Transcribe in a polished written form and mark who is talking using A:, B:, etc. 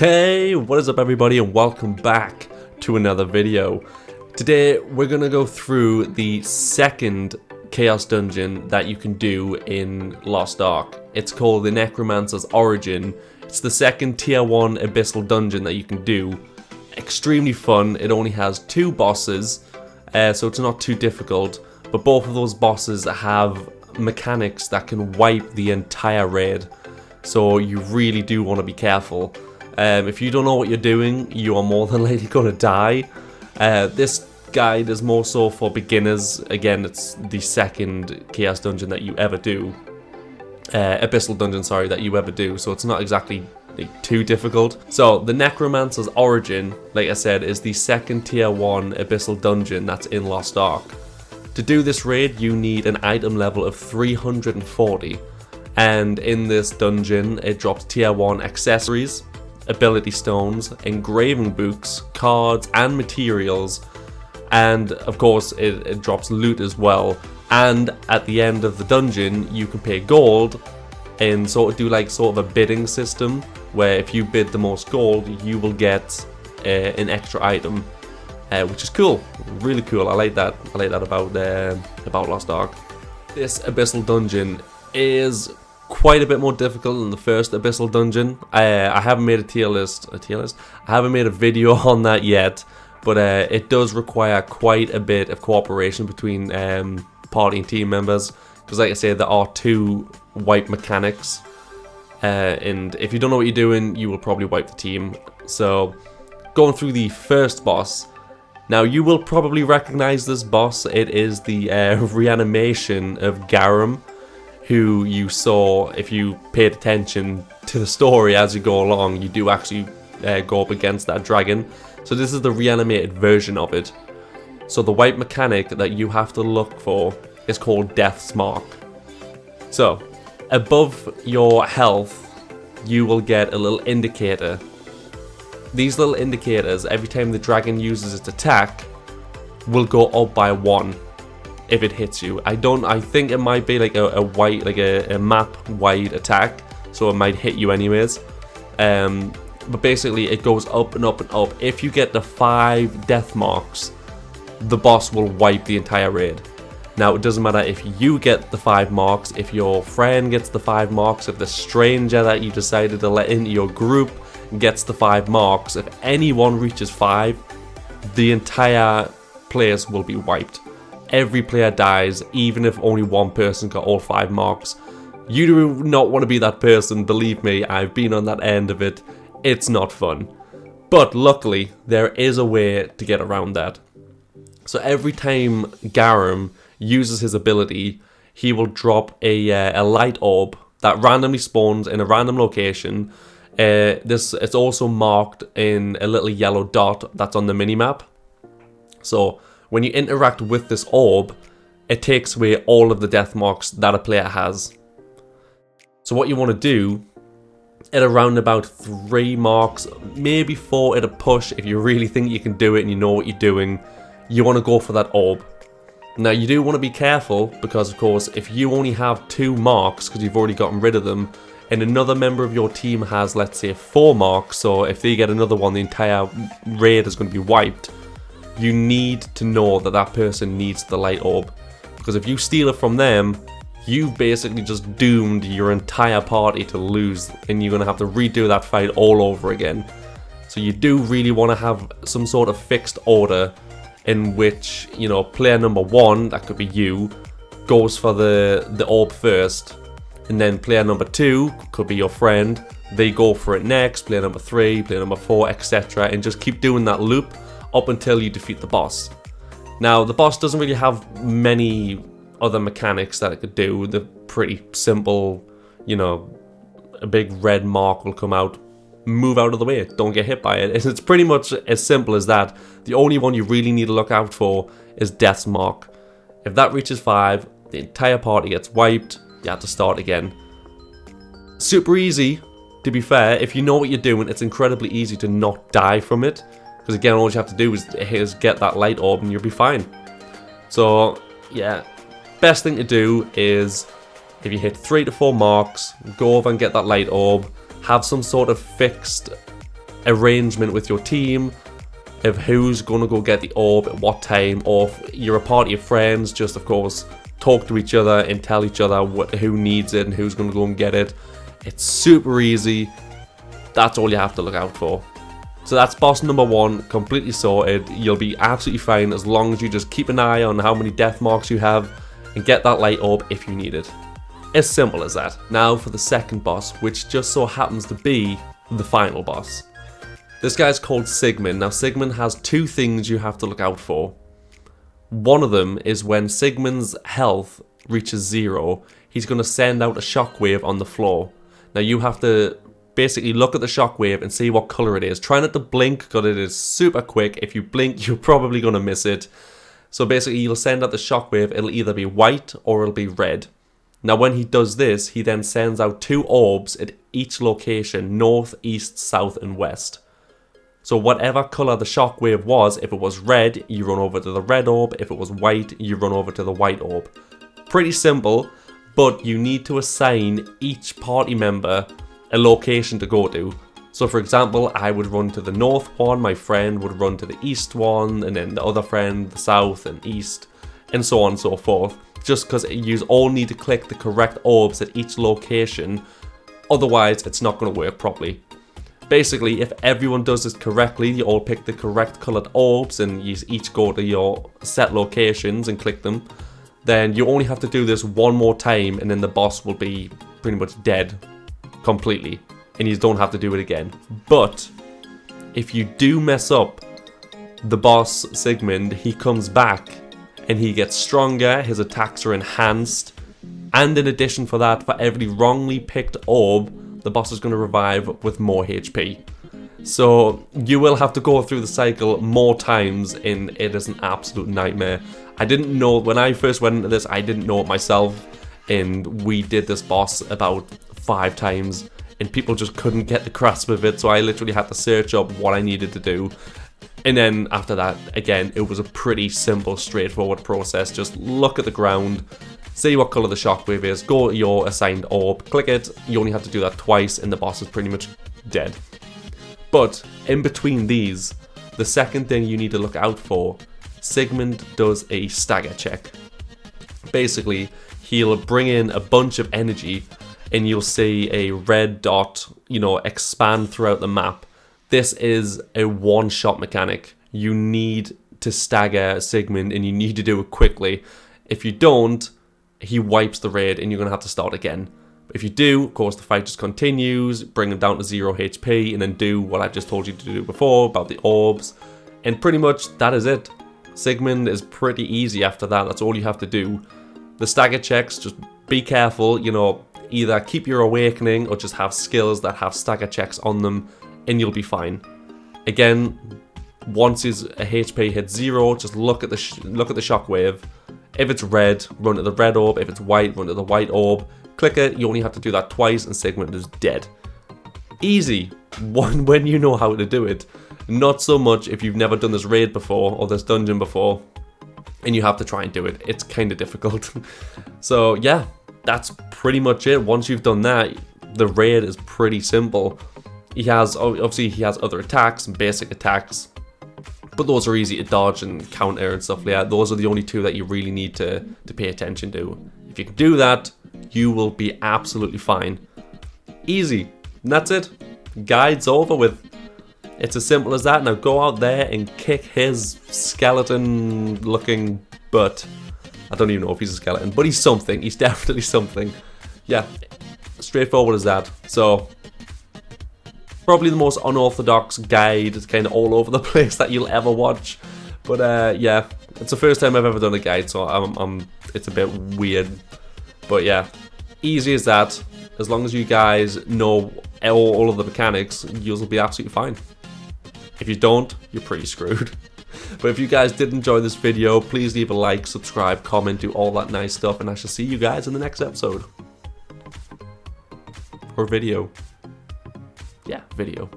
A: Hey, what is up everybody and welcome back to another video. Today we're going to go through the second Chaos Dungeon that you can do in Lost Ark. It's called the Necromancer's Origin. It's the second tier 1 abyssal dungeon that you can do. Extremely fun. It only has 2 bosses, so it's not too difficult, but both of those bosses have mechanics that can wipe the entire raid, so you really do want to be careful. If you don't know what you're doing, you are more than likely going to die. This guide is more so for beginners. Again, it's the second Chaos Dungeon that you ever do. Abyssal Dungeon, sorry, that you ever do, so it's not exactly too difficult. So, the Necromancer's Origin, like I said, is the second tier 1 Abyssal Dungeon that's in Lost Ark. To do this raid, you need an item level of 340. And in this dungeon, it drops tier 1 accessories, ability stones, engraving books, cards and materials, and of course it drops loot as well. And at the end of the dungeon you can pay gold and sort of a bidding system where if you bid the most gold you will get an extra item, which is cool, really cool. I like that about Lost Ark. This abyssal dungeon is quite a bit more difficult than the first abyssal dungeon. I haven't made I haven't made a video on that yet, but it does require quite a bit of cooperation between party and team members, because like I said, there are 2 wipe mechanics, and if you don't know what you're doing, you will probably wipe the team. So going through the first boss, now you will probably recognize this boss. It is the reanimation of Garum, who you saw if you paid attention to the story as you go along. You do actually go up against that dragon. So this is the reanimated version of it. So the wipe mechanic that you have to look for is called Death's Mark. So above your health you will get a little indicator. These little indicators, every time the dragon uses its attack, will go up by 1 if it hits you. I think it might be like a map wide attack, so it might hit you anyways. But basically it goes up and up and up. If you get the 5 death marks, the boss will wipe the entire raid. Now it doesn't matter if you get the 5 marks, if your friend gets the 5 marks, if the stranger that you decided to let into your group gets the 5 marks, if anyone reaches 5, the entire place will be wiped. Every player dies, even if only one person got all 5 marks. You do not want to be that person, believe me, I've been on that end of it. It's not fun. But luckily, there is a way to get around that. So every time Garum uses his ability, he will drop a light orb that randomly spawns in a random location. It's also marked in a little yellow dot that's on the minimap. So when you interact with this orb, it takes away all of the death marks that a player has. So what you want to do, at around about 3 marks, maybe 4 at a push, if you really think you can do it and you know what you're doing, you want to go for that orb. Now you do want to be careful, because of course if you only have 2 marks because you've already gotten rid of them, and another member of your team has, let's say, 4 marks, so if they get another one the entire raid is going to be wiped. You need to know that that person needs the light orb, because if you steal it from them, you've basically just doomed your entire party to lose, and you're going to have to redo that fight all over again. So you do really want to have some sort of fixed order in which, you know, player number 1, that could be you, goes for the orb first, and then player number 2, could be your friend, they go for it next, player number 3, player number 4, etc., and just keep doing that loop up until you defeat the boss. Now the boss doesn't really have many other mechanics that it could do. They're pretty simple, you know, a big red mark will come out, move out of the way, don't get hit by it. It's pretty much as simple as that. The only one you really need to look out for is Death's Mark. If that reaches 5, the entire party gets wiped, you have to start again. Super easy, to be fair. If you know what you're doing, it's incredibly easy to not die from it. Because again, all you have to do is get that light orb and you'll be fine. So yeah, best thing to do is, if you hit 3 to 4 marks, go over and get that light orb. Have some sort of fixed arrangement with your team of who's going to go get the orb at what time, or if you're a party of friends, just of course talk to each other and tell each other who needs it and who's going to go and get it. It's super easy. That's all you have to look out for. So that's boss number 1, completely sorted. You'll be absolutely fine as long as you just keep an eye on how many death marks you have and get that light orb if you need it. As simple as that. Now for the second boss, which just so happens to be the final boss. This guy's called Sigmund. Now Sigmund has 2 things you have to look out for. One of them is when Sigmund's health reaches 0, he's going to send out a shockwave on the floor. Now you have to basically look at the shockwave and see what color it is. Try not to blink because it is super quick. If you blink, you're probably going to miss it. So basically you'll send out the shockwave. It'll either be white or it'll be red. Now when he does this, he then sends out 2 orbs at each location, north, east, south and west. So whatever color the shockwave was, if it was red, you run over to the red orb. If it was white, you run over to the white orb. Pretty simple, but you need to assign each party member a location to go to. So for example, I would run to the north one, my friend would run to the east one, and then the other friend, the south and east, and so on and so forth. Just because you all need to click the correct orbs at each location, otherwise it's not going to work properly. Basically, if everyone does this correctly, you all pick the correct coloured orbs and you each go to your set locations and click them, then you only have to do this one more time and then the boss will be pretty much dead completely and you don't have to do it again. But if you do mess up, the boss Sigmund, he comes back and he gets stronger, his attacks are enhanced, and in addition for that, for every wrongly picked orb, the boss is going to revive with more HP. So you will have to go through the cycle more times and it is an absolute nightmare. I didn't know, when I first went into this, I didn't know it myself, and we did this boss about 5 times and people just couldn't get the grasp of it, so I literally had to search up what I needed to do. And then after that, again, it was a pretty simple, straightforward process. Just look at the ground, see what colour the shockwave is, go to your assigned orb, click it. You only have to do that twice and the boss is pretty much dead. But in between these, the second thing you need to look out for, Sigmund does a stagger check. Basically, he'll bring in a bunch of energy and you'll see a red dot, expand throughout the map. This is a one-shot mechanic. You need to stagger Sigmund and you need to do it quickly. If you don't, he wipes the raid and you're going to have to start again. But if you do, of course, the fight just continues, bring him down to 0 HP and then do what I've just told you to do before about the orbs. And pretty much that is it. Sigmund is pretty easy after that. That's all you have to do. The stagger checks, just be careful, either keep your awakening or just have skills that have stagger checks on them, and you'll be fine. Again, once his HP hits 0, just look at the shockwave. If it's red, run to the red orb. If it's white, run to the white orb. Click it. You only have to do that twice, and Sigmund is dead. Easy when you know how to do it. Not so much if you've never done this raid before or this dungeon before, and you have to try and do it. It's kind of difficult. So yeah, that's pretty much it. Once you've done that, the raid is pretty simple. He has other attacks and basic attacks, but those are easy to dodge and counter and stuff like that. Those are the only 2 that you really need to pay attention to. If you can do that, you will be absolutely fine. Easy. And that's it. Guide's over with. It's as simple as that. Now go out there and kick his skeleton looking butt. I don't even know if he's a skeleton, but he's something. He's definitely something. Yeah, straightforward as that. So probably the most unorthodox guide. It's kind of all over the place that you'll ever watch. But yeah, it's the first time I've ever done a guide, so it's a bit weird. But yeah, easy as that. As long as you guys know all of the mechanics, you'll be absolutely fine. If you don't, you're pretty screwed. But if you guys did enjoy this video, please leave a like, subscribe, comment, do all that nice stuff, and I shall see you guys in the next episode. Or video. Yeah, video.